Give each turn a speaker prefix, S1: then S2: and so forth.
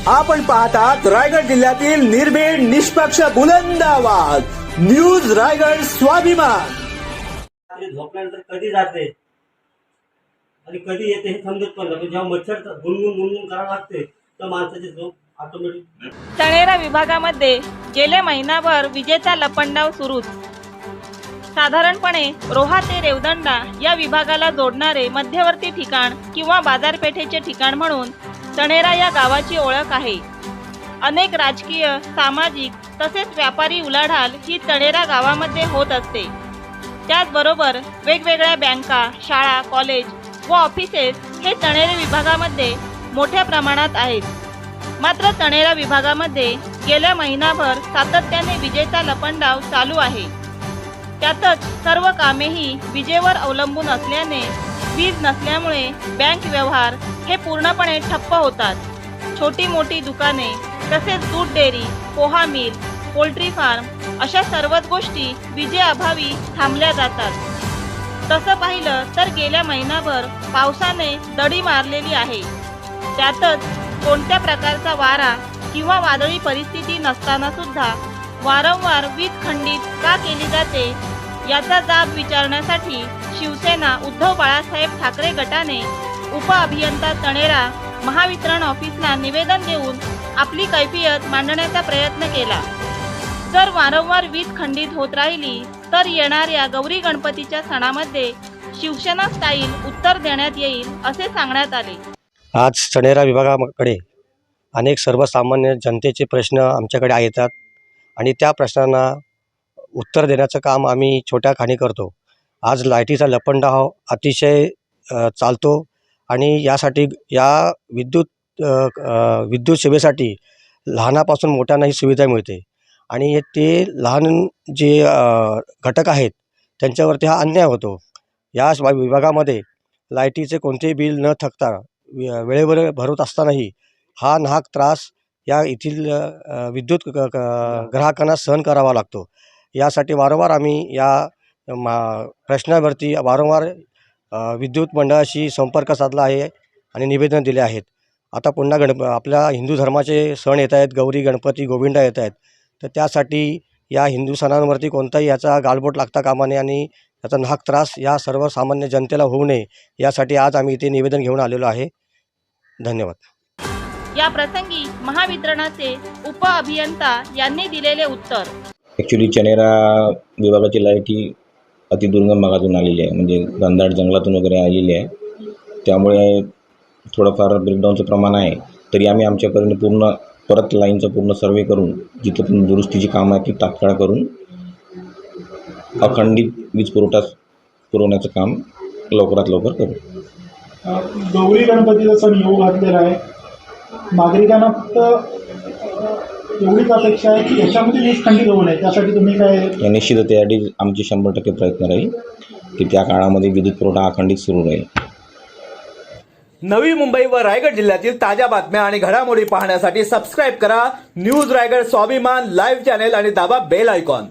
S1: आपण पाहतात रायगड जिल्ह्यातील निर्भीड निष्पक्ष बुलंद आवाज न्यूज रायगड स्वाभिमान।
S2: झोपल्यानंतर कधी जाते आणि कधी येते हे समजत पण नाही। जेव्हा मच्छर गुणगुण करावं लागते तर माणसाची झोप ऑटोमॅटिक।
S3: तळेरा विभागामध्ये गेले महिनाभर विजेचा लपंडाव सुरूच। साधारणपणे रोहा ते रेवदंडा या विभागाला जोडणारे मध्यवर्ती ठिकाण किंवा बाजारपेठेचे ठिकाण म्हणून तळेरा या गावाची ओळख आहे। अनेक राजकीय, सामाजिक तसेच व्यापारी उलाढाल ही तळेरा गावामध्ये होत असते। त्याचबरोबर वेगवेगळ्या बँका, शाळा, कॉलेज व ऑफिसेस हे तळेरा विभागामध्ये मोठ्या प्रमाणात आहेत। मात्र तळेरा विभागामध्ये गेल्या महिनाभर सातत्याने विजेचा लपंडाव चालू आहे। त्यातच सर्व कामेही विजेवर अवलंबून असल्याने वीज नसल्यामुळे बँक व्यवहार हे पूर्णपणे ठप्प होतात। छोटी मोठी दुकाने तसेच दूध dairy, poha mill, poultry farm अशा सर्वच गोष्टी विजेअभावी थांबल्या जातात। तसं पाहिलं तर गेल्या महिनाभर पावसाने दडी मारलेली आहे। त्यातच कोणत्या प्रकारचा वारा किंवा वादळी परिस्थिती नसताना सुद्धा वारंवार वीज खंडित का केली जाते याचा जाब विचारण्यासाठी शिवसेना उद्धव बाळासाहेब ठाकरे गटाने उपअभियंता तळेरा महावितरण ऑफिसला निवेदन देऊन आपली कैफियत मांडण्याचा प्रयत्न केला। जर वारंवार वीज खंडित होत राहिली तर येणाऱ्या गौरी गणपतीच्या सणामध्ये शिवसेना स्टाईल उत्तर देण्यात येईल असे सांगण्यात आले।
S4: आज तळेरा विभागाकडे अनेक सर्वसामान्य जनतेचे प्रश्न आमच्याकडे येतात आणि त्या प्रश्नांना उत्तर देण्याचं काम आम्ही छोट्या खाणी करतो। आज लाईटीचा लपंडाव अतिशय चालतो आणि यासाठी या विद्युत सेवेसाठी लहानापासून मोठ्यांनाही सुविधा मिळते आणि ते लहान जे घटक आहेत त्यांच्यावरती हा अन्याय होतो। या विभागामध्ये लाईटीचे कोणतेही बिल न थकता वेळेवर भरत असतानाही हा नाहक त्रास या येथील विद्युत ग्राहकांना सहन करावा लागतो। यासाठी वारंवार आम्ही या प्रश्नावरती वारंवार विद्युत मंडळाशी संपर्क साधला आहे आणि निवेदन दिले आहेत। आता पुन्हा आपल्या हिंदू धर्माचे सण येत आहेत, गौरी गणपती गोविंदा येत आहेत, तर त्यासाठी या हिंदू सणांवरती कोणताही याचा गालबोट लागता कामा नये आणि याचा नाहक त्रास या सर्वसामान्य जनतेला होऊ नये यासाठी आज आम्ही इथे निवेदन घेऊन आलेलो आहे। धन्यवाद।
S3: या प्रसंगी महावितरणाचे उपअभियंता यांनी दिलेले उत्तर।
S5: ॲक्च्युली तळेरा विभागाची लाईट ही अतिदुर्गम भागातून आलेली आहे, म्हणजे घनदाट जंगलातून वगैरे आलेली आहे। त्यामुळे थोडंफार ब्रेकडाऊनचं प्रमाण आहे। तरी आम्ही आमच्यापर्यंत पूर्ण परत लाईनचा पूर्ण सर्वे करून जिथं पण दुरुस्तीची कामं आहे ती तात्काळ करून अखंडित वीज पुरवण्याचं काम लवकरात लवकर करू।
S6: गौरी गणपतीचा सण येऊ घातलेला आहे। नागरिकांना फक्त एवढीच अपेक्षा आहे की याच्यामध्ये वीज खंडित होऊ नये, त्यासाठी तुम्ही काय?
S5: निश्चितच त्यासाठी आमचे 100% प्रयत्न राहील की त्या काळामध्ये विद्युत पुरवठा अखंडित सुरू राहील।
S1: नवी मुंबई व रायगड जिल्ह्यातील ताज्या बातम्या आणि घडामोडी पाहण्यासाठी सबस्क्राईब करा न्यूज रायगड स्वाभिमान लाईव्ह चॅनेल आणि दाबा बेल आयकॉन।